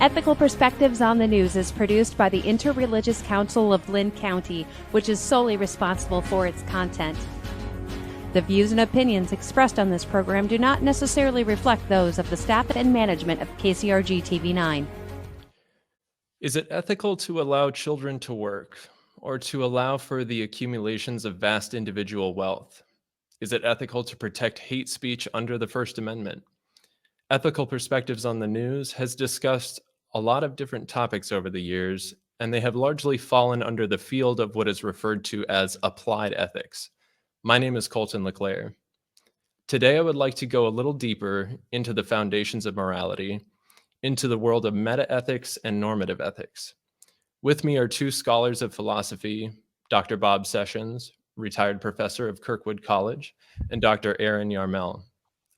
Ethical Perspectives on the News is produced by the Interreligious Council of Linn County, which is solely responsible for its content. The views and opinions expressed on this program do not necessarily reflect those of the staff and management of KCRG TV9. Is it ethical to allow children to work, or to allow for the accumulations of vast individual wealth? Is it ethical to protect hate speech under the First Amendment? Ethical Perspectives on the News has discussed a lot of different topics over the years, and they have largely fallen under the field of what is referred to as applied ethics. My name is Colton LeClaire. Today, I would like to go a little deeper into the foundations of morality, into the world of meta-ethics and normative ethics. With me are two scholars of philosophy, Dr. Bob Sessions, retired professor of Kirkwood College, and Dr. Aaron Yarmel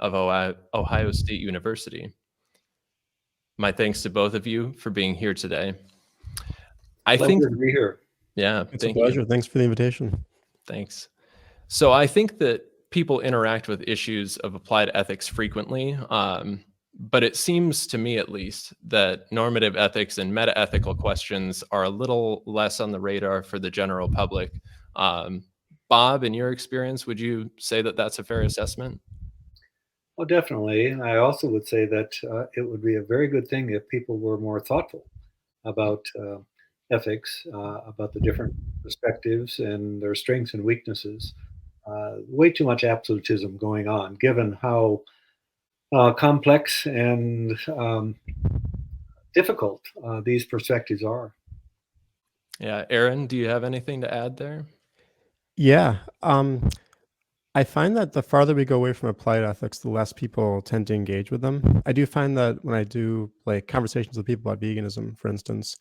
of Ohio State University. My thanks to both of you for being here today. Pleasure to be here. Yeah, it's a pleasure. Thanks for the invitation. Thanks. So I think that people interact with issues of applied ethics frequently, but it seems to me at least that normative ethics and meta-ethical questions are a little less on the radar for the general public. Bob, in your experience, would you say that that's a fair assessment? Well, definitely. And I also would say that it would be a very good thing if people were more thoughtful about ethics, about the different perspectives and their strengths and weaknesses. Way too much absolutism going on, given how complex and difficult these perspectives are. Yeah, Aaron, do you have anything to add there? Yeah, I find that the farther we go away from applied ethics, the less people tend to engage with them. I do find that when I do like conversations with people about veganism, for instance,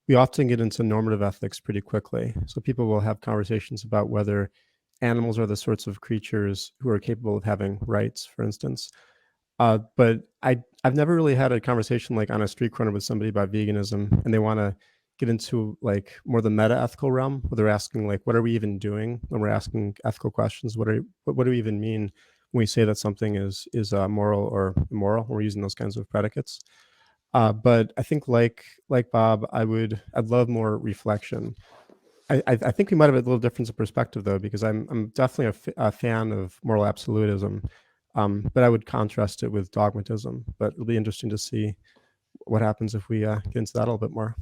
we often get into normative ethics pretty quickly. So people will have conversations about whether animals are the sorts of creatures who are capable of having rights, for instance. But I've never really had a conversation like on a street corner with somebody about veganism, and they want to get into like more the meta-ethical realm, where they're asking like, what are we even doing when we're asking ethical questions? What do we even mean when we say that something is moral or immoral? When we're using those kinds of predicates. But I think like Bob, I'd love more reflection. I think we might have a little difference of perspective though, because I'm definitely a fan of moral absolutism, but I would contrast it with dogmatism. But it'll be interesting to see what happens if we get into that a little bit more.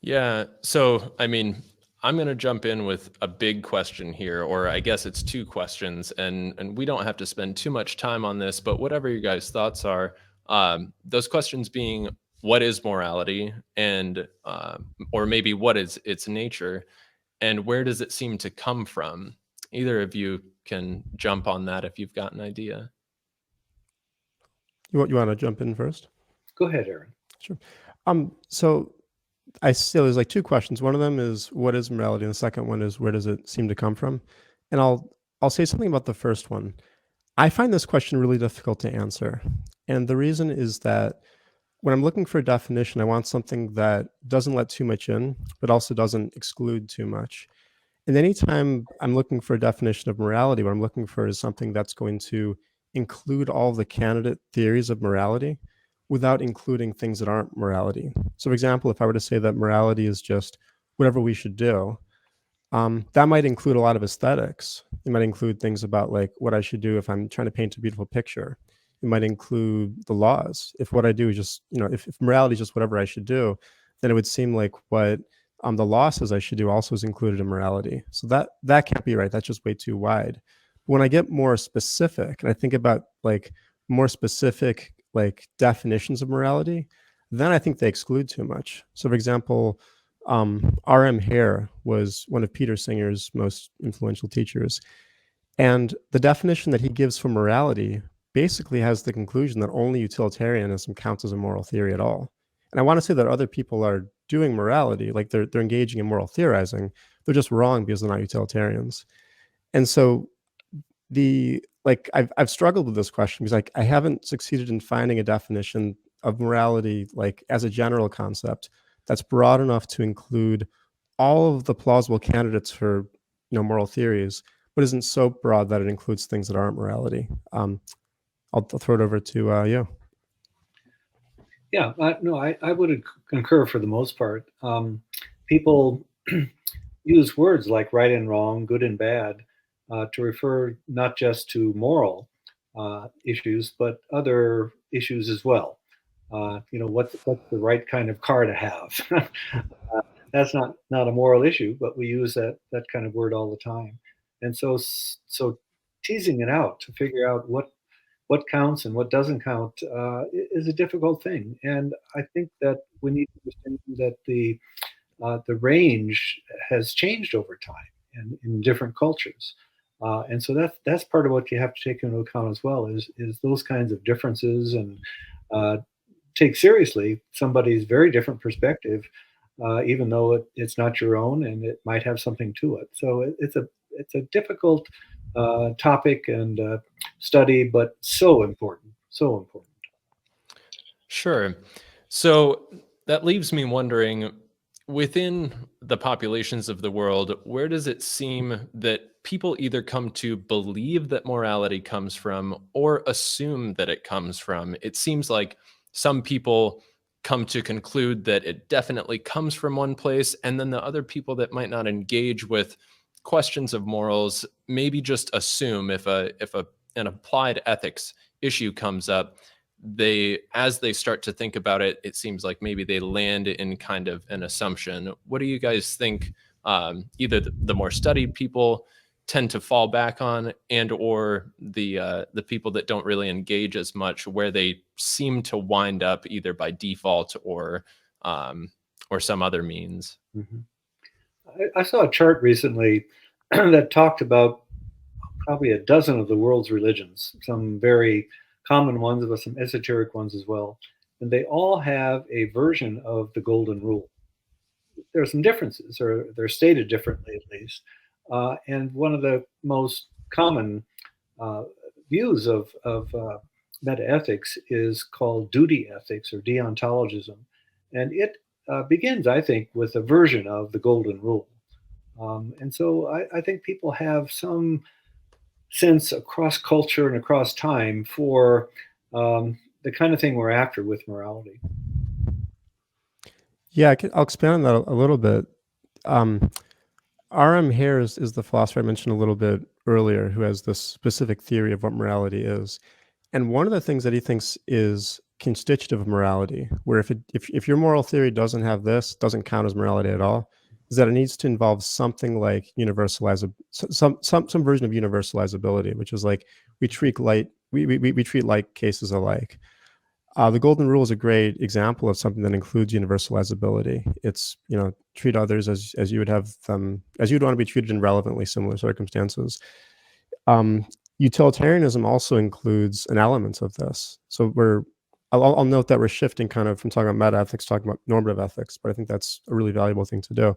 Yeah, so I mean, I'm going to jump in with a big question here, or I guess it's two questions, and we don't have to spend too much time on this, but whatever your guys' thoughts are, those questions being, what is morality, and or maybe what is its nature, and where does it seem to come from? Either of you can jump on that if you've got an idea. You want to jump in first? Go ahead, Aaron. Sure. So I still, there's like two questions. One of them is what is morality, and the second one is where does it seem to come from? And I'll say something about the first one. I find this question really difficult to answer, and the reason is that when I'm looking for a definition, I want something that doesn't let too much in, but also doesn't exclude too much. And anytime I'm looking for a definition of morality, what I'm looking for is something that's going to include all the candidate theories of morality without including things that aren't morality. So for example, if I were to say that morality is just whatever we should do, that might include a lot of aesthetics. It might include things about like what I should do if I'm trying to paint a beautiful picture. It might include the laws. If what I do is just, if morality is just whatever I should do, then it would seem like what the law says I should do also is included in morality. So that can't be right. That's just way too wide. But when I get more specific and I think about like more specific like definitions of morality, then I think they exclude too much. So for example, R.M. Hare was one of Peter Singer's most influential teachers. And the definition that he gives for morality basically has the conclusion that only utilitarianism counts as a moral theory at all. And I want to say that other people are doing morality, like they're engaging in moral theorizing. They're just wrong because they're not utilitarians. And so I've struggled with this question because I haven't succeeded in finding a definition of morality like as a general concept that's broad enough to include all of the plausible candidates for moral theories, but isn't so broad that it includes things that aren't morality. I'll throw it over to you. Yeah, no, I would concur for the most part. People use words like right and wrong, good and bad, to refer not just to moral issues, but other issues as well. What's the right kind of car to have? That's not a moral issue, but we use that kind of word all the time. And so teasing it out to figure out what counts and what doesn't count is a difficult thing. And I think that we need to understand that the range has changed over time and in different cultures. And so that's part of what you have to take into account as well is those kinds of differences and uh, take seriously somebody's very different perspective, even though it's not your own and it might have something to it. So it's a difficult topic and study, but so important, so important. Sure. So that leaves me wondering, within the populations of the world, where does it seem that people either come to believe that morality comes from or assume that it comes from? It seems like some people come to conclude that it definitely comes from one place, and then the other people that might not engage with questions of morals maybe just assume if an applied ethics issue comes up, as they start to think about it, it seems like maybe they land in kind of an assumption. What do you guys think? Either the more studied people tend to fall back on, and or the people that don't really engage as much, where they seem to wind up either by default or some other means. Mhm. I saw a chart recently that talked about probably a dozen of the world's religions, some very common ones, but some esoteric ones as well. And they all have a version of the golden rule. There are some differences, or they're stated differently at least. And one of the most common uh, views of metaethics is called duty ethics or deontologism. And it begins, I think, with a version of the golden rule. And so I think people have some sense across culture and across time for the kind of thing we're after with morality. Yeah, I'll expand on that a little bit. R.M. Hare is the philosopher I mentioned a little bit earlier, who has this specific theory of what morality is. And one of the things that he thinks is constitutive of morality, where if your moral theory doesn't have this, doesn't count as morality at all, is that it needs to involve something like some version of universalizability, which is like we treat like cases alike. The golden rule is a great example of something that includes universalizability. It's, treat others as you would have them, as you'd want to be treated in relevantly similar circumstances. Utilitarianism also includes an element of this. So I'll note that we're shifting kind of from talking about meta ethics, talking about normative ethics, but I think that's a really valuable thing to do.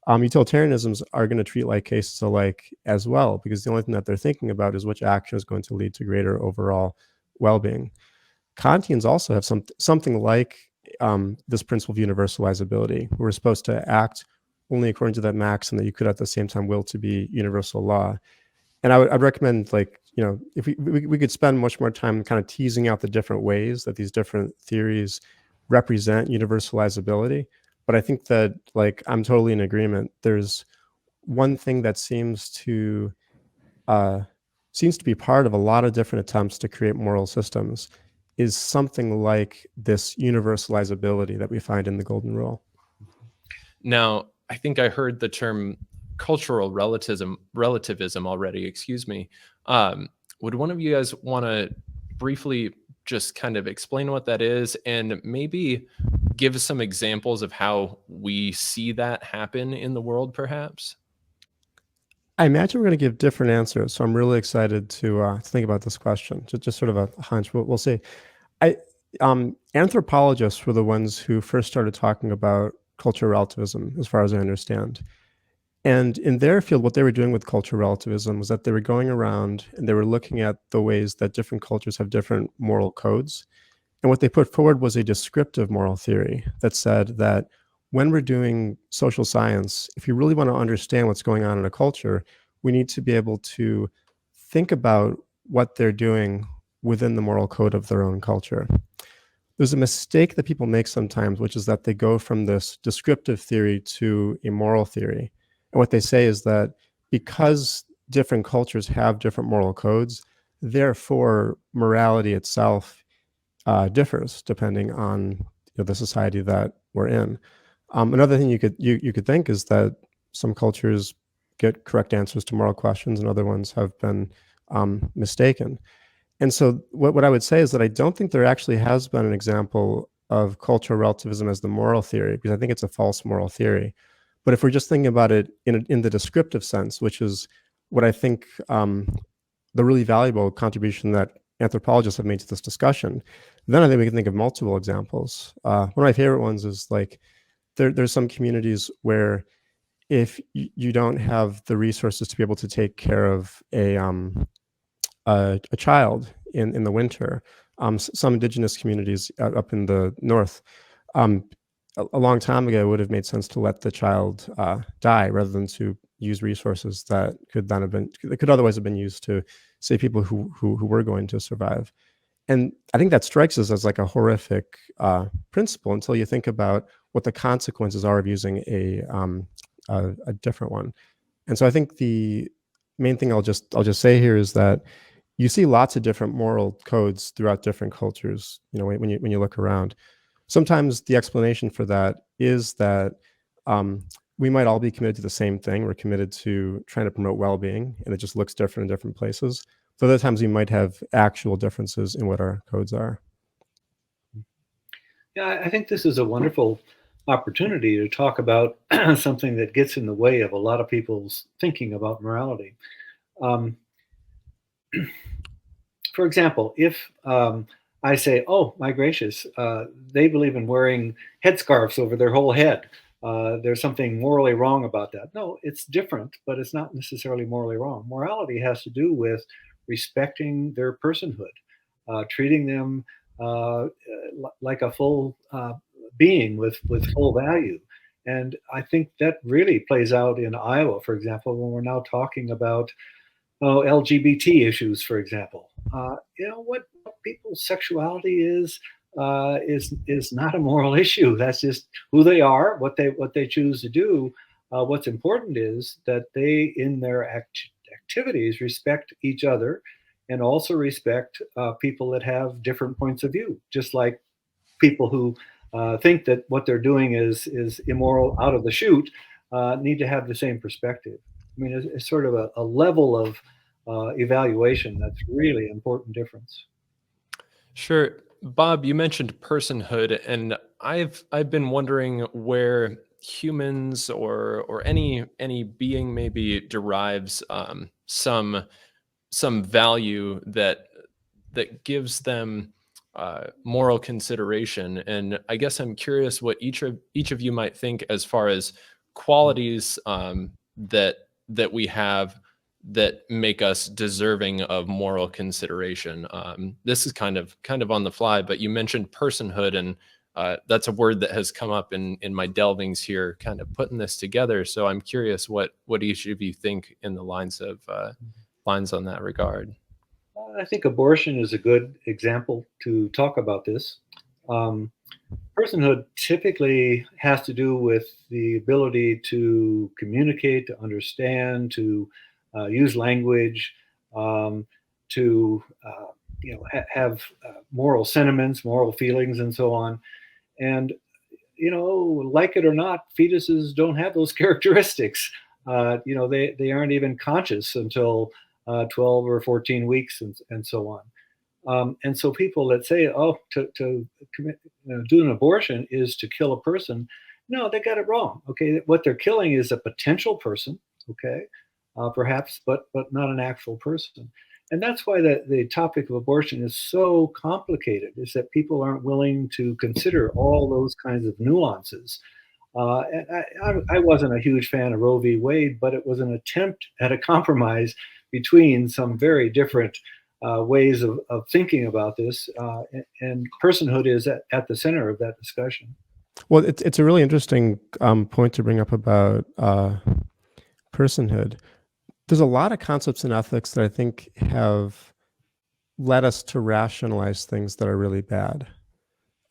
Utilitarianisms are going to treat like cases alike as well, because the only thing that they're thinking about is which action is going to lead to greater overall well-being. Kantians also have something like this principle of universalizability. We're supposed to act only according to that maxim that you could at the same time will to be universal law. And I'd recommend, if we could spend much more time kind of teasing out the different ways that these different theories represent universalizability. But I think that, I'm totally in agreement. There's one thing that seems to be part of a lot of different attempts to create moral systems is something like this universalizability that we find in the golden rule. Now, I think I heard the term cultural relativism already, excuse me. Would one of you guys want to briefly just kind of explain what that is and maybe give some examples of how we see that happen in the world, perhaps? I imagine we're going to give different answers, so I'm really excited to think about this question. Just sort of a hunch. We'll see. Anthropologists were the ones who first started talking about cultural relativism, as far as I understand. And in their field, what they were doing with cultural relativism was that they were going around and they were looking at the ways that different cultures have different moral codes. And what they put forward was a descriptive moral theory that said that when we're doing social science, if you really want to understand what's going on in a culture, we need to be able to think about what they're doing within the moral code of their own culture. there's a mistake that people make sometimes, which is that they go from this descriptive theory to a moral theory. And what they say is that because different cultures have different moral codes, therefore morality itself differs depending on the society that we're in. Another thing you could think is that some cultures get correct answers to moral questions and other ones have been mistaken. And so what I would say is that I don't think there actually has been an example of cultural relativism as the moral theory, because I think it's a false moral theory. But if we're just thinking about it in the descriptive sense, which is what I think the really valuable contribution that anthropologists have made to this discussion, then I think we can think of multiple examples. One of my favorite ones is like there's some communities where if you don't have the resources to be able to take care of a child in the winter, some indigenous communities up in the north, a long time ago, it would have made sense to let the child die rather than to use resources that could otherwise have been used to save people who were going to survive. And I think that strikes us as like a horrific principle until you think about what the consequences are of using a different one. And so I think the main thing I'll just say here is that you see lots of different moral codes throughout different cultures. When you look around, sometimes the explanation for that is that we might all be committed to the same thing. We're committed to trying to promote well-being, and it just looks different in different places. So other times we might have actual differences in what our codes are. Yeah, I think this is a wonderful opportunity to talk about something that gets in the way of a lot of people's thinking about morality. For example, if I say, oh, my gracious, they believe in wearing headscarves over their whole head. There's something morally wrong about that. No, it's different, but it's not necessarily morally wrong. Morality has to do with respecting their personhood, treating them like a full being with full value. And I think that really plays out in Iowa, for example, when we're now talking about LGBT issues, for example. What people's sexuality is not a moral issue. That's just who they are, what they choose to do. What's important is that they, in their activities, respect each other and also respect people that have different points of view, just like people who think that what they're doing is immoral out of the chute need to have the same perspective. I mean, it's sort of a level of evaluation that's really important difference. Sure. Bob, you mentioned personhood, and I've been wondering where humans or any being maybe derives some value that gives them moral consideration. And I guess I'm curious what each of you might think as far as qualities that we have that make us deserving of moral consideration. This is kind of on the fly, but you mentioned personhood, and that's a word that has come up in my delvings here, kind of putting this together. So I'm curious what each of you think in the lines on that regard. I think abortion is a good example to talk about this. Personhood typically has to do with the ability to communicate, to understand, to use language, to have moral sentiments, moral feelings, and so on. And like it or not, fetuses don't have those characteristics. They aren't even conscious until 12 or 14 weeks, and so on. And so people that say, oh, to do an abortion is to kill a person, no, they got it wrong. Okay, what they're killing is a potential person. Okay, perhaps, but not an actual person. And that's why the topic of abortion is so complicated, is that people aren't willing to consider all those kinds of nuances. And I wasn't a huge fan of Roe v. Wade, but it was an attempt at a compromise between some very different ways of thinking about this. And personhood is at the center of that discussion. Well, it's a really interesting point to bring up about personhood. There's a lot of concepts in ethics that I think have led us to rationalize things that are really bad.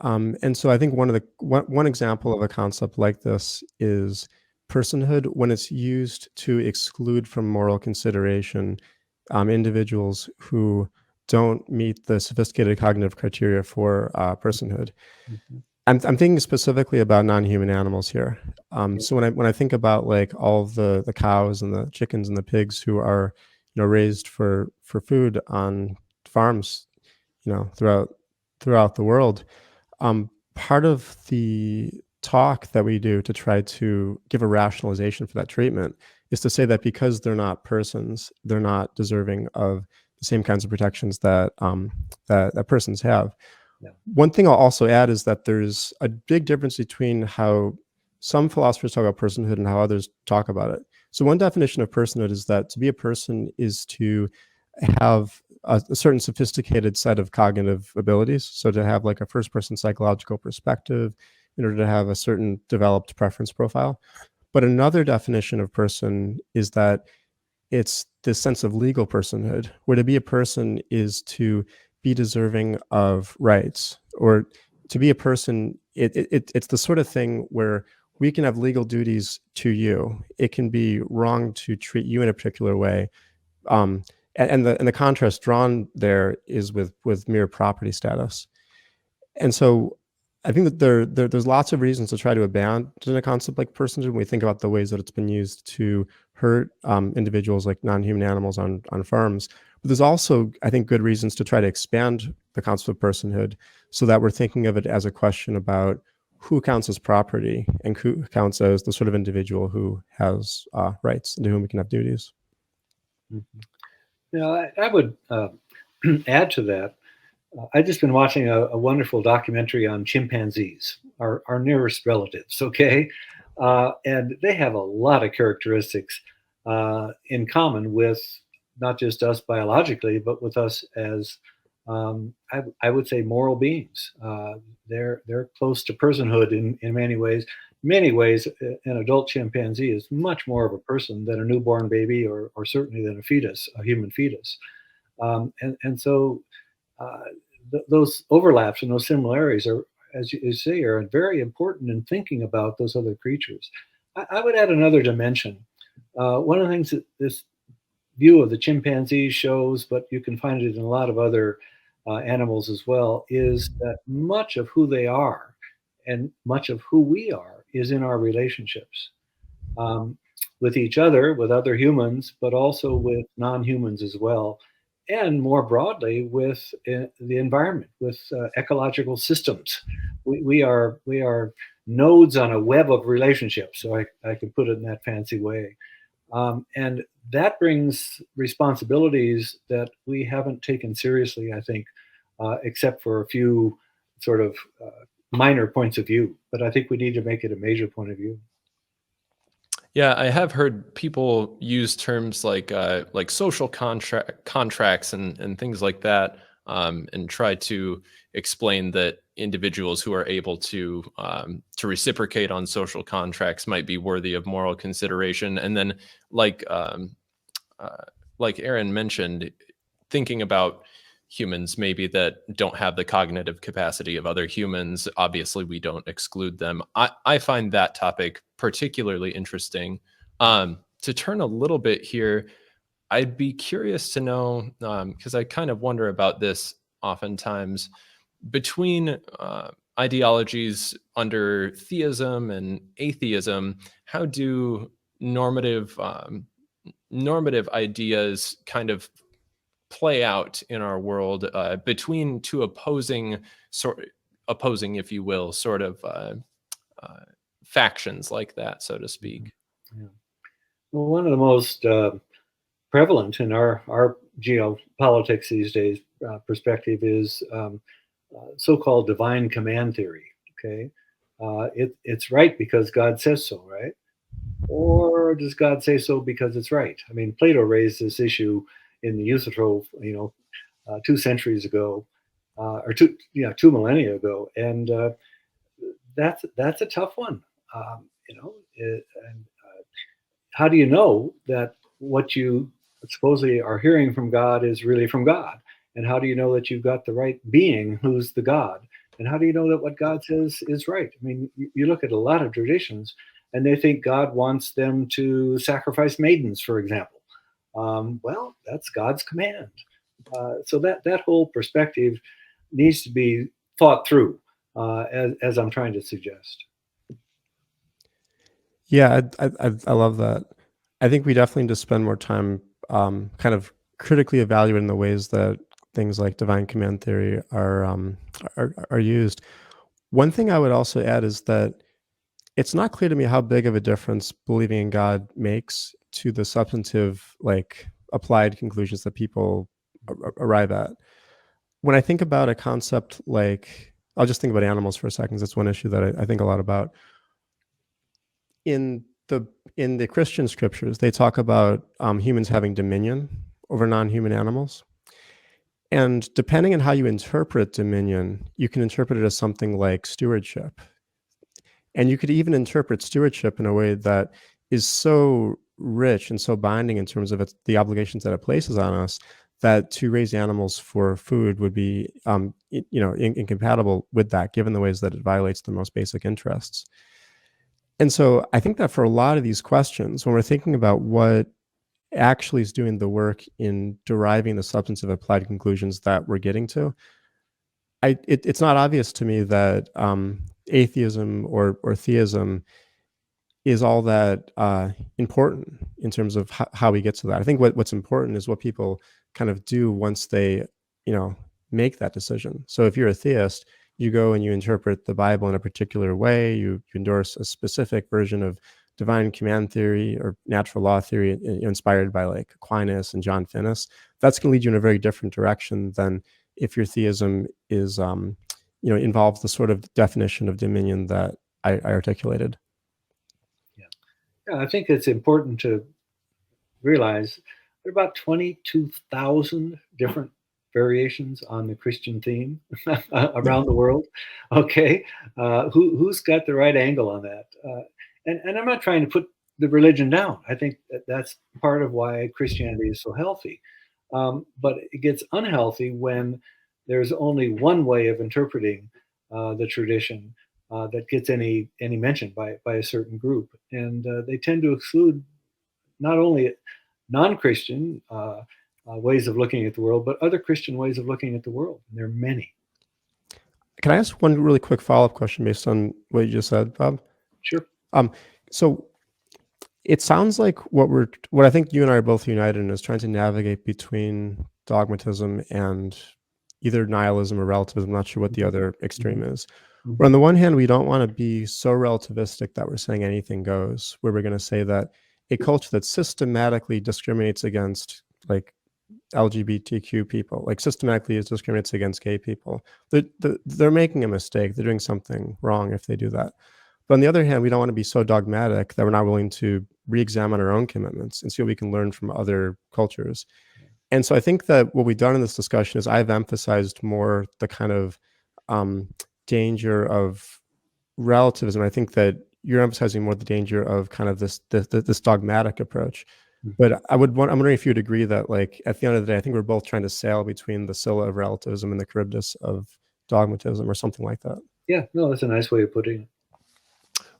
And so I think one example of a concept like this is personhood when it's used to exclude from moral consideration individuals who don't meet the sophisticated cognitive criteria for personhood. Mhm. I'm thinking specifically about non-human animals here. So when I think about like all of the cows and the chickens and the pigs who are raised for food on farms throughout the world, part of the talk that we do to try to give a rationalization for that treatment is to say that because they're not persons, they're not deserving of the same kinds of protections that that persons have. Yeah. One thing I'll also add is that there's a big difference between how some philosophers talk about personhood and how others talk about it. So one definition of personhood is that to be a person is to have a certain sophisticated set of cognitive abilities. So to have like a first person psychological perspective in order to have a certain developed preference profile. But another definition of person is that it's this sense of legal personhood, where to be a person is to be deserving of rights, or to be a person, it's the sort of thing where we can have legal duties to you. It can be wrong to treat you in a particular way. And the contrast drawn there is with mere property status. And so I think that there's lots of reasons to try to abandon a concept like personhood when we think about the ways that it's been used to hurt individuals like non-human animals on farms. But there's also, I think, good reasons to try to expand the concept of personhood so that we're thinking of it as a question about who counts as property and who counts as the sort of individual who has rights and to whom we can have duties. Mhm. I would add to that. I've just been watching a wonderful documentary on chimpanzees, our nearest relatives, okay? And they have a lot of characteristics in common with not just us biologically, but with us as, I would say, moral beings. They're close to personhood in many ways. Many ways, an adult chimpanzee is much more of a person than a newborn baby, or certainly than a fetus, a human fetus. And so uh, those overlaps and those similarities are, as you say, are very important in thinking about those other creatures. I would add another dimension. One of the things that this view of the chimpanzee shows, but you can find it in a lot of other animals as well, is that much of who they are and much of who we are is in our relationships um, with each other, with other humans, but also with non-humans as well, and more broadly with the environment, with ecological systems. We are nodes on a web of relationships. So I could put it in that fancy way. And that brings responsibilities that we haven't taken seriously, I think, except for a few sort of minor points of view. But I think we need to make it a major point of view. Yeah, I have heard people use terms like social contracts and things like that, and try to explain that individuals who are able to reciprocate on social contracts might be worthy of moral consideration. And then, like uh, like Aaron mentioned, thinking about humans maybe that don't have the cognitive capacity of other humans. Obviously, we don't exclude them. I find that topic particularly interesting. To turn a little bit here, I'd be curious to know, because I kind of wonder about this oftentimes, between ideologies under theism and atheism, how do normative ideas kind of play out in our world between two opposing, if you will, sort of uh, factions like that, so to speak. Yeah. Well, one of the most prevalent in our geopolitics these days perspective is so-called divine command theory. Okay, it's right because God says so, right? Or does God say so because it's right? I mean, Plato raised this issue in the Euthyphro, 2 centuries ago, or two millennia ago, and that's a tough one. And how do you know that what you supposedly are hearing from God is really from God? And how do you know that you've got the right being who's the God? And how do you know that what God says is right? I mean, you look at a lot of traditions, and they think God wants them to sacrifice maidens, for example. Well, that's God's command. So that whole perspective needs to be thought through, as I'm trying to suggest. Yeah, I love that. I think we definitely need to spend more time kind of critically evaluating the ways that things like divine command theory are used. One thing I would also add is that it's not clear to me how big of a difference believing in God makes to the substantive, like applied conclusions that people arrive at. When I think about a concept like, I'll just think about animals for a second. That's one issue that I think a lot about. In the Christian scriptures, they talk about humans having dominion over non-human animals. And depending on how you interpret dominion, you can interpret it as something like stewardship. And you could even interpret stewardship in a way that is so rich and so binding in terms of the obligations that it places on us, that to raise animals for food would be, incompatible with that, given the ways that it violates the most basic interests. And so I think that for a lot of these questions, when we're thinking about what actually is doing the work in deriving the substantive applied conclusions that we're getting to, it's not obvious to me that atheism or theism is all that important in terms of how we get to that. I think what's important is what people kind of do once they, make that decision. So if you're a theist, you go and you interpret the Bible in a particular way, you endorse a specific version of divine command theory or natural law theory inspired by like Aquinas and John Finnis. That's going to lead you in a very different direction than if your theism is, involves the sort of definition of dominion that I articulated. Yeah, I think it's important to realize there are about 22,000 different variations on the Christian theme around the world. Okay, who's got the right angle on that? And I'm not trying to put the religion down. I think that's part of why Christianity is so healthy. But it gets unhealthy when there's only one way of interpreting the tradition that gets any mention by a certain group, and they tend to exclude not only non-Christian ways of looking at the world, but other Christian ways of looking at the world. And there are many. Can I ask one really quick follow-up question based on what you just said, Bob? Sure. So it sounds like what I think you and I are both united in is trying to navigate between dogmatism and either nihilism or relativism. I'm not sure what the other extreme is. But on the one hand, we don't want to be so relativistic that we're saying anything goes, where we're going to say that a culture that systematically discriminates against like LGBTQ people, like systematically discriminates against gay people, they're making a mistake. They're doing something wrong if they do that. But on the other hand, we don't want to be so dogmatic that we're not willing to re-examine our own commitments and see what we can learn from other cultures. And so I think that what we've done in this discussion is I've emphasized more the kind of danger of relativism. I think that you're emphasizing more the danger of kind of this dogmatic approach. But I'm wondering if you'd agree that, like, at the end of the day, I think we're both trying to sail between the Scylla of relativism and the Charybdis of dogmatism, or something like that. Yeah, no, that's a nice way of putting it.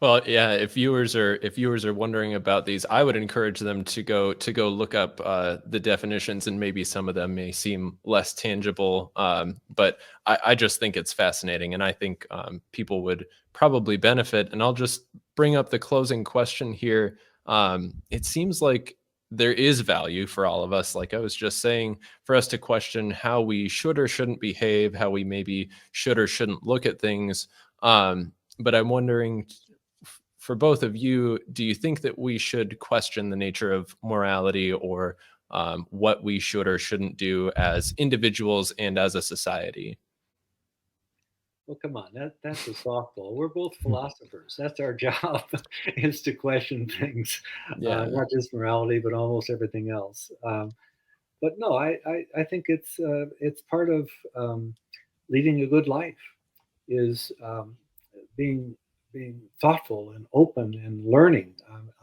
Well, yeah. If viewers are wondering about these, I would encourage them to go look up the definitions, and maybe some of them may seem less tangible. But I just think it's fascinating, and I think people would probably benefit. And I'll just bring up the closing question here. It seems like there is value for all of us, like I was just saying, for us to question how we should or shouldn't behave, how we maybe should or shouldn't look at things. But I'm wondering, for both of you, do you think that we should question the nature of morality, or what we should or shouldn't do as individuals and as a society? Well, come on, that's a softball. We're both philosophers. That's our job, is to question things, Yeah. not just morality, but almost everything else. But no, I think it's part of leading a good life, is being thoughtful and open and learning.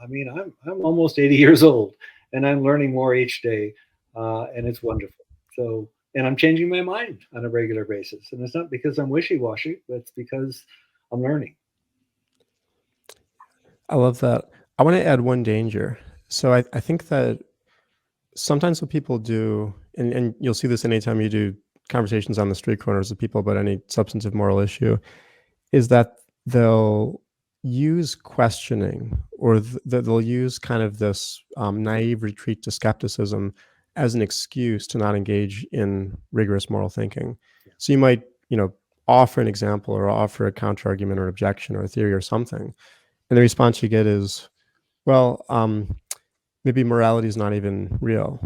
I mean, I'm almost 80 years old, and I'm learning more each day, and it's wonderful. So and I'm changing my mind on a regular basis. And it's not because I'm wishy-washy, but it's because I'm learning. I love that. I want to add one danger. So I think that sometimes what people do, and you'll see this anytime you do conversations on the street corners with people about any substantive moral issue, is that they'll use questioning, or they'll use kind of this naive retreat to skepticism as an excuse to not engage in rigorous moral thinking. So you might, offer an example or offer a counter argument or objection or a theory or something, and the response you get is, well, maybe morality is not even real.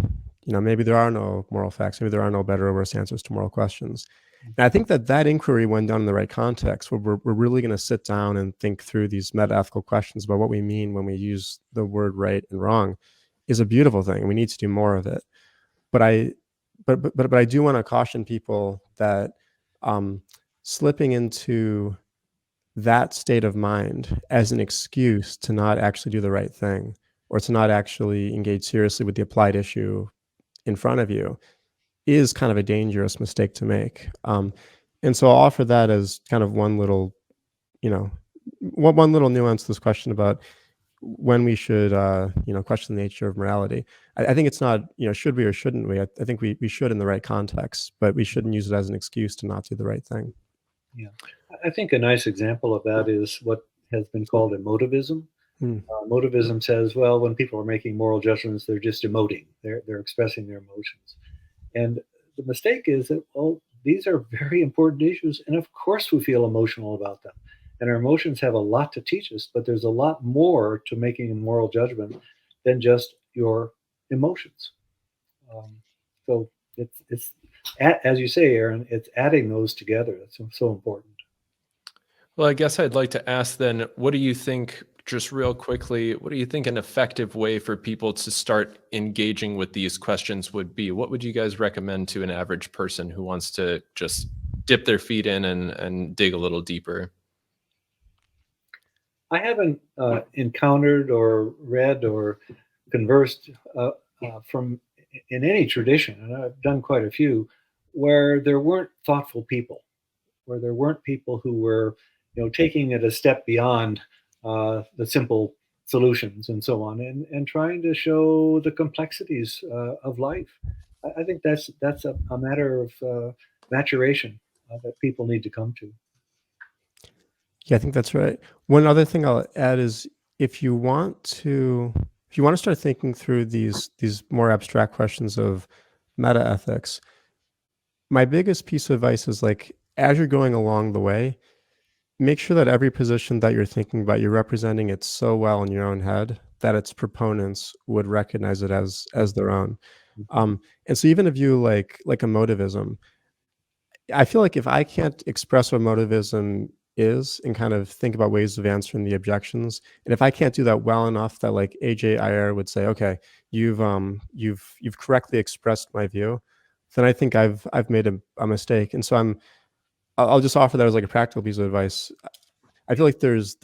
Maybe there are no moral facts. Maybe there are no better or worse answers to moral questions. And I think that inquiry, when done in the right context, where we're really going to sit down and think through these meta-ethical questions about what we mean when we use the word right and wrong, is a beautiful thing, and we need to do more of it. But I do want to caution people that slipping into that state of mind as an excuse to not actually do the right thing, or to not actually engage seriously with the applied issue in front of you, is kind of a dangerous mistake to make. And so I'll offer that as kind of one little, one little nuance to this question about when we should, question the nature of morality. I think it's not, should we or shouldn't we? I think we should in the right context, but we shouldn't use it as an excuse to not do the right thing. Yeah, I think a nice example of that is what has been called emotivism. Motivism says, well, when people are making moral judgments, they're just emoting. They're expressing their emotions. And the mistake is that, well, these are very important issues, and of course we feel emotional about them. And our emotions have a lot to teach us, but there's a lot more to making a moral judgment than just your emotions. So it's as you say, Aaron, it's adding those together that's so important. Well, I guess I'd like to ask then, what do you think, just real quickly, what do you think an effective way for people to start engaging with these questions would be? What would you guys recommend to an average person who wants to just dip their feet in and dig a little deeper? I haven't encountered or read or conversed from in any tradition, and I've done quite a few, where there weren't thoughtful people, where there weren't people who were, taking it a step beyond the simple solutions and so on, and trying to show the complexities of life. I think that's a matter of maturation that people need to come to. Yeah, I think that's right. One other thing I'll add is, if you want to start thinking through these more abstract questions of meta ethics, my biggest piece of advice is, as you're going along the way, make sure that every position that you're thinking about, you're representing it so well in your own head that its proponents would recognize it as their own. And so even if you like emotivism, I feel like if I can't express what emotivism is and kind of think about ways of answering the objections, and if I can't do that well enough that AJ Iyer would say, okay, you've correctly expressed my view, then I think I've made a mistake. And so I'll just offer that as a practical piece of advice. I feel like there's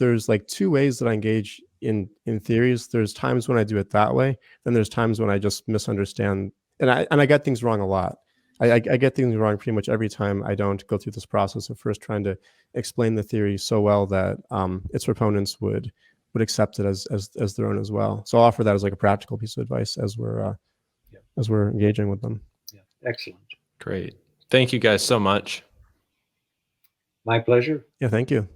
two ways that I engage in theories. There's times when I do it that way, then there's times when I just misunderstand, and I get things wrong a lot. I get things wrong pretty much every time I don't go through this process of first trying to explain the theory so well that its proponents would accept it as their own as well. So I'll offer that as a practical piece of advice as we're engaging with them. Yeah, excellent. Great. Thank you guys so much. My pleasure. Yeah, thank you.